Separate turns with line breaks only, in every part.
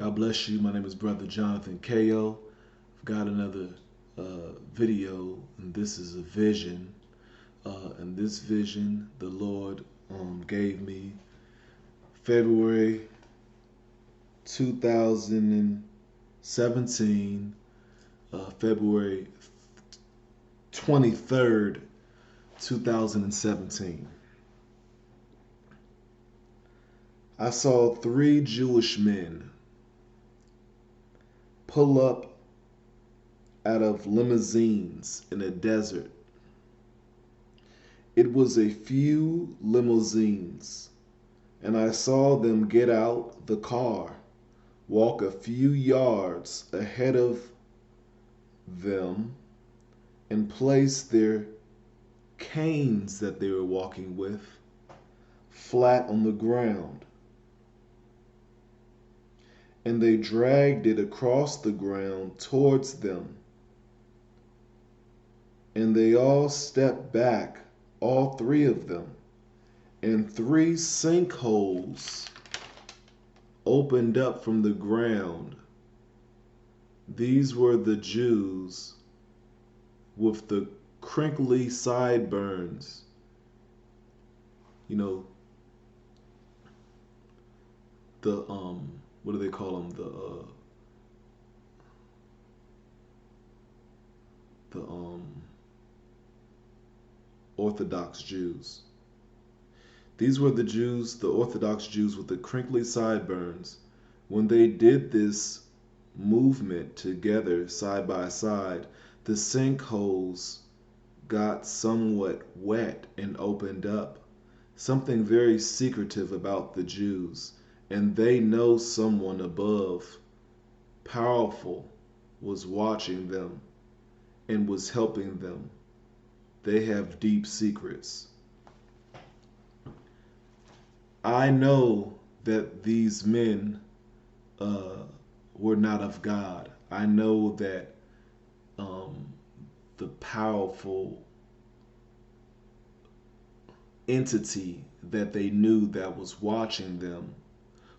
God bless you. My name is Brother Jonathan Ko. I've got another video, and this is a vision. And this vision, the Lord gave me February 2017, February 23rd, 2017. I saw three Jewish men pull up out of limousines in a desert. It was a few limousines, and I saw them get out the car, walk a few yards ahead of them, and place their canes that they were walking with flat on the ground. And they dragged it across the ground towards them. And they all stepped back, all three of them, and three sinkholes opened up from the ground. These were the Jews with the crinkly sideburns. You know, the what do they call them? The Orthodox Jews. These were the Jews, the Orthodox Jews with the crinkly sideburns. When they did this movement together side by side, the sinkholes got somewhat wet and opened up. Something very secretive about the Jews, and they know someone above, powerful, was watching them and was helping them. They have deep secrets. I know that these men were not of God. I know that the powerful entity that they knew that was watching them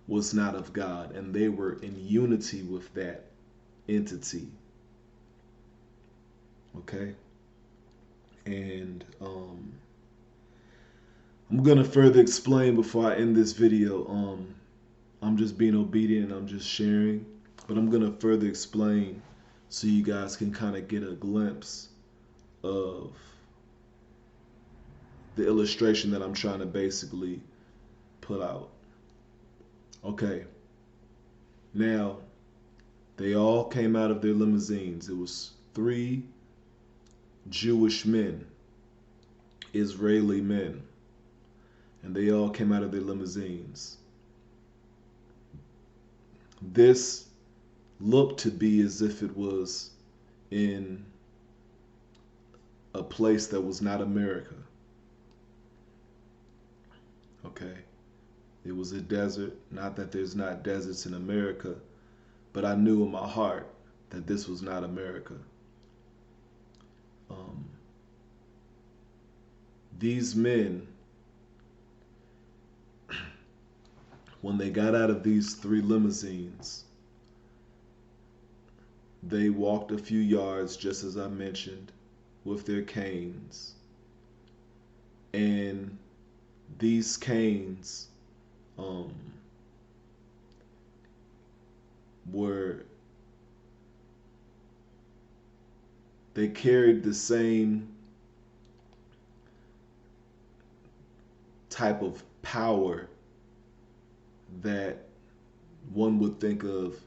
was not of God, and they were in unity with that entity. Okay? And I'm gonna further explain before I end this video. I'm just being obedient, I'm just sharing, but I'm gonna further explain so you guys can kind of get a glimpse of the illustration that I'm trying to basically put out. Okay, now they all came out of their limousines. It was three Jewish men, Israeli men, and they all came out of their limousines. This looked to be as if it was in a place that was not America. Okay, it was a desert. Not that there's not deserts in America, but I knew in my heart that this was not America. These men, when they got out of these three limousines, they walked a few yards, just as I mentioned, with their canes. And these canes they carried the same type of power that one would think of,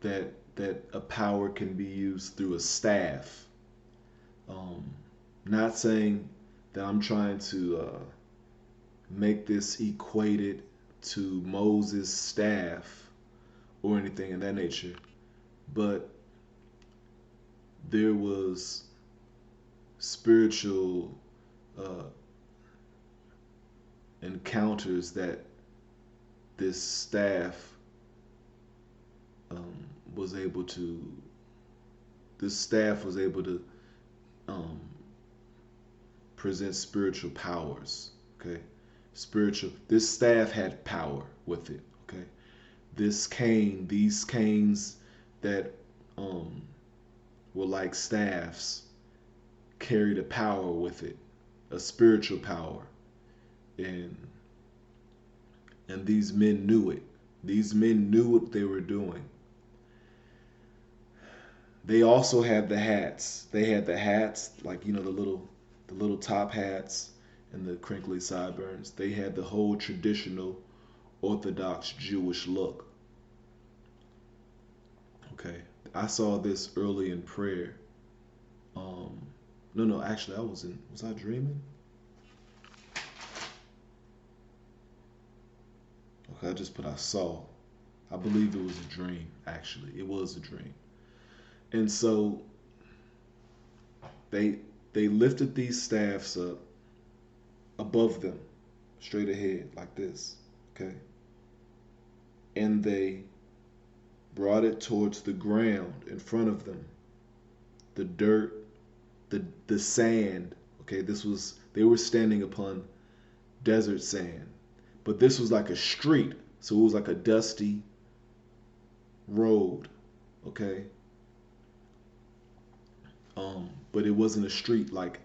that a power can be used through a staff. Not saying that I'm trying to make this equated to Moses' staff or anything of that nature, but there was spiritual encounters that this staff was able to present spiritual powers. Okay, spiritual. This staff had power with it. Okay, these canes that were like staffs, carried a power with it, a spiritual power, and these men knew it. These men knew what they were doing. They also had the hats. They had the hats, like the little top hats and the crinkly sideburns. They had the whole traditional Orthodox Jewish look. Okay, I saw this early in prayer. No, no, actually, was I dreaming? Okay, I just put I saw. I believe it was a dream, actually. It was a dream. And so they they lifted these staffs up above them, straight ahead, like this. Okay. And they brought it towards the ground in front of them. The dirt, the sand. Okay, they were standing upon desert sand. But this was like a street. So it was like a dusty road. Okay. But it wasn't a street like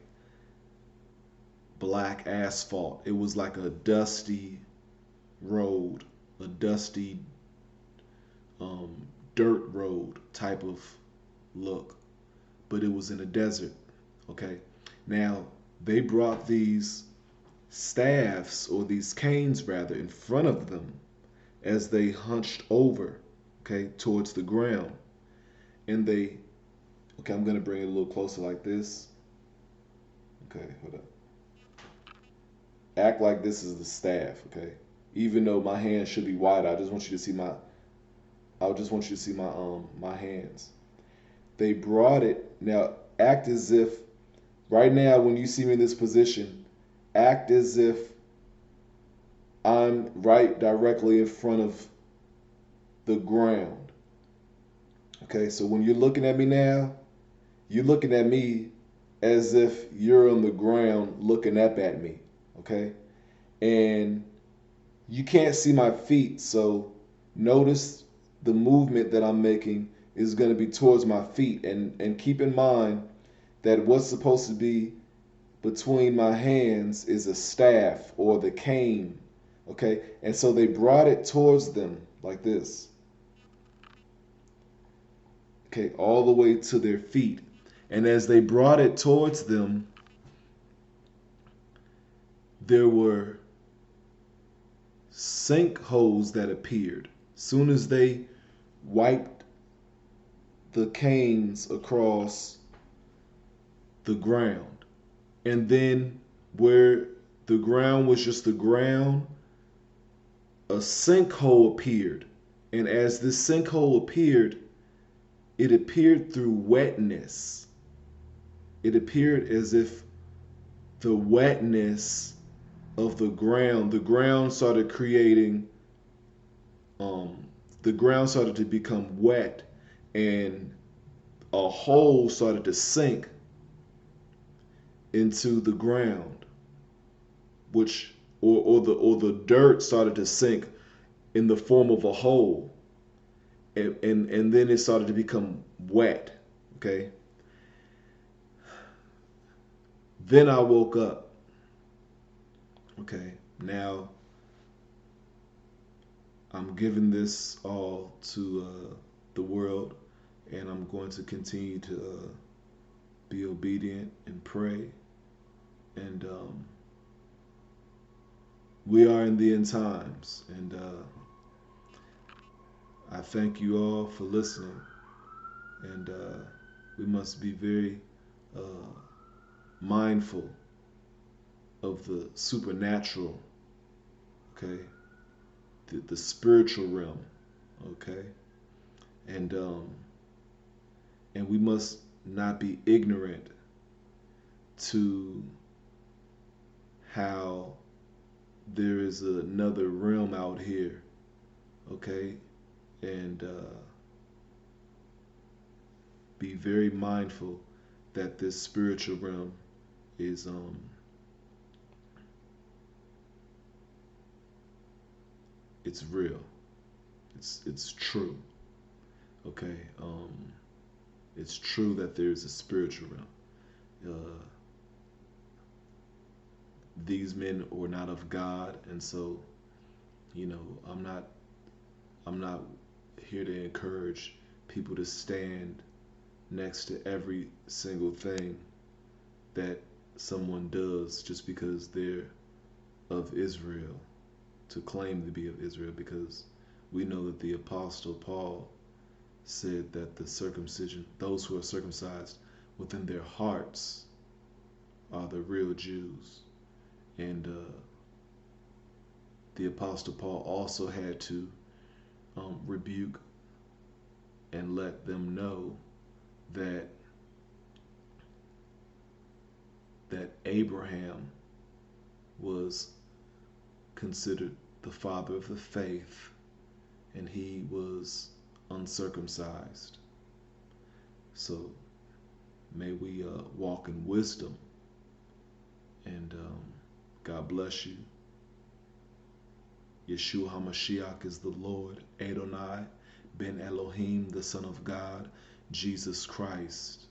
black asphalt. It was like a dusty road, a dusty dirt road type of look. But it was in a desert. Okay. Now they brought these staffs, or these canes rather, in front of them as they hunched over, okay, towards the ground. And they, okay, I'm going to bring it a little closer like this. Okay, hold up. Act like this is the staff, okay? Even though my hands should be wide, I just want you to see my hands. They brought it. Now act as if right now when you see me in this position, act as if I'm right directly in front of the ground. Okay, so when you're looking at me now, you're looking at me as if you're on the ground looking up at me. Okay, and you can't see my feet, so notice the movement that I'm making is going to be towards my feet, and keep in mind that what's supposed to be between my hands is a staff or the cane. Okay, and so they brought it towards them like this. Okay, all the way to their feet. And as they brought it towards them, there were sinkholes that appeared. Soon as they wiped the canes across the ground. And then where the ground was just the ground, a sinkhole appeared. And as this sinkhole appeared, it appeared through wetness. It appeared as if the wetness of the ground started creating, the ground started to become wet, and a hole started to sink into the ground, which or the dirt started to sink in the form of a hole, and then it started to become wet. Okay. Then I woke up. Okay. Now I'm giving this all to the world, and I'm going to continue to be obedient and pray. And we are in the end times, and I thank you all for listening. And we must be very mindful of the supernatural, okay, the spiritual realm, okay, and we must not be ignorant to how there is another realm out here, okay, and be very mindful that this spiritual realm is it's real. It's true. Okay. It's true that there's a spiritual realm. These men were not of God, and so I'm not here to encourage people to stand next to every single thing that someone does just because they're of Israel, to claim to be of Israel, because we know that the Apostle Paul said that the circumcision, those who are circumcised within their hearts, are the real Jews. And the Apostle Paul also had to rebuke and let them know that Abraham was considered the father of the faith, and he was uncircumcised. So may we walk in wisdom, and God bless you. Yeshua HaMashiach is the Lord. Adonai ben Elohim, the Son of God, Jesus Christ